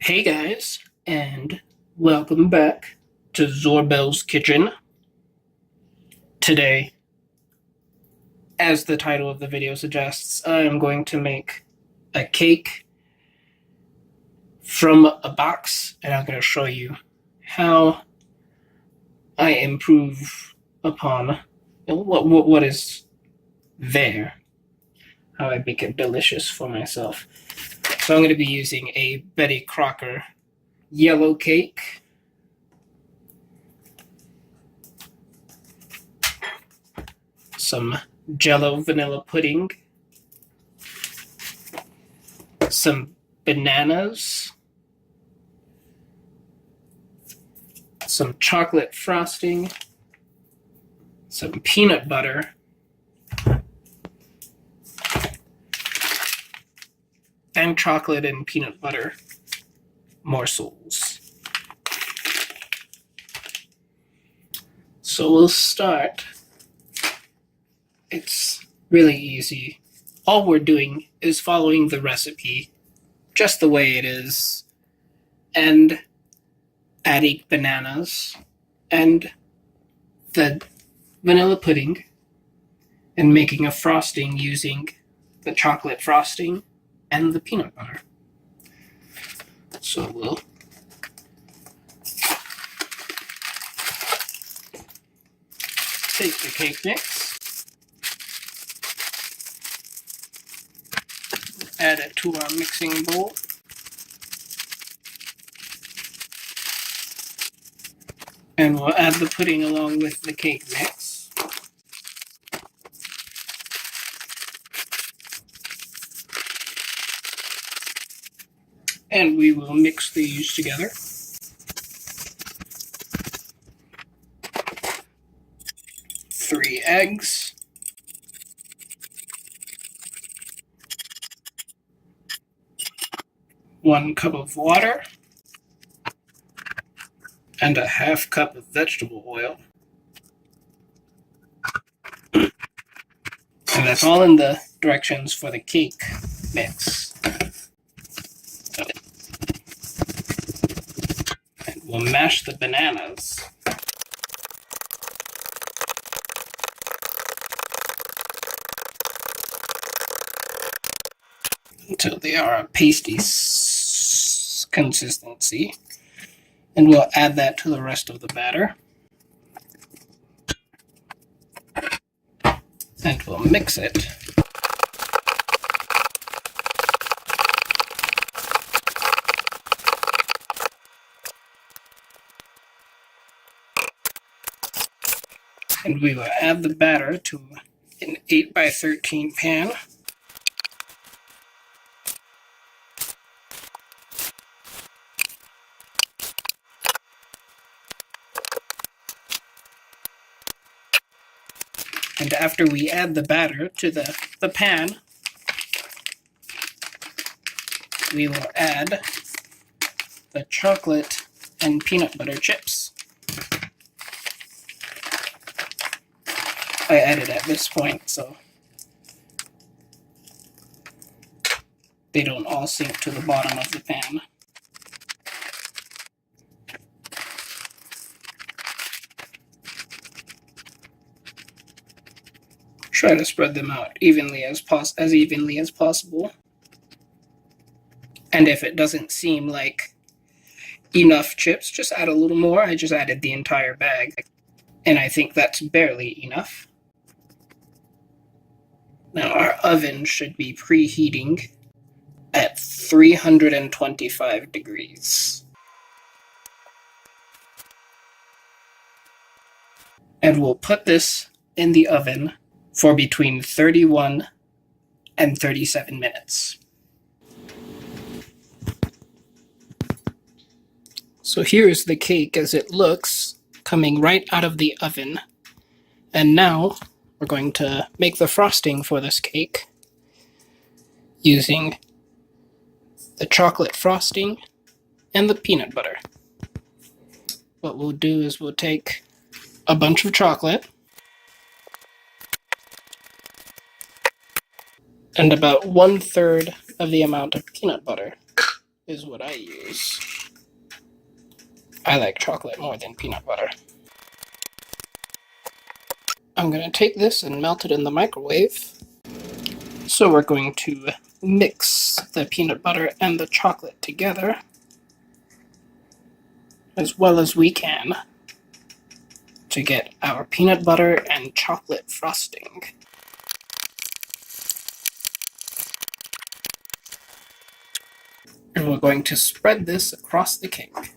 Hey guys, and welcome back to Zorbell's Kitchen. Today, as the title of the video suggests, I am going to make a cake from a box, and I'm going to show you how I improve upon what is there, how I make it delicious for myself. So I'm going to be using a Betty Crocker yellow cake. Some Jello vanilla pudding, some bananas, some chocolate frosting, some peanut butter, and chocolate and peanut butter morsels. So we'll start. It's really easy. All we're doing is following the recipe just the way it is and adding bananas and the vanilla pudding and making a frosting using the chocolate frosting and the peanut butter. So we'll take the cake mix, add it to our mixing bowl, and we'll add the pudding along with the cake mix. And we will mix these together. Three eggs, one cup of water, and a half cup of vegetable oil. And that's all in the directions for the cake mix. And we'll mash the bananas. Until they are a pasty consistency. And we'll add that to the rest of the batter. And we'll mix it. And we will add the batter to an 8x13 pan. And after we add the batter to the pan, we will add the chocolate and peanut butter chips. I added at this point so they don't all sink to the bottom of the pan. Try to spread them out evenly as possible. And if it doesn't seem like enough chips, just add a little more. I just added the entire bag, and I think that's barely enough. Now our oven should be preheating at 325 degrees. And we'll put this in the oven for between 31 and 37 minutes. So here is the cake as it looks, coming right out of the oven. And now we're going to make the frosting for this cake using the chocolate frosting and the peanut butter. What we'll do is we'll take a bunch of chocolate and about 1/3 of the amount of peanut butter is what I use. I like chocolate more than peanut butter. I'm going to take this and melt it in the microwave. So we're going to mix the peanut butter and the chocolate together as well as we can to get our peanut butter and chocolate frosting. And we're going to spread this across the cake.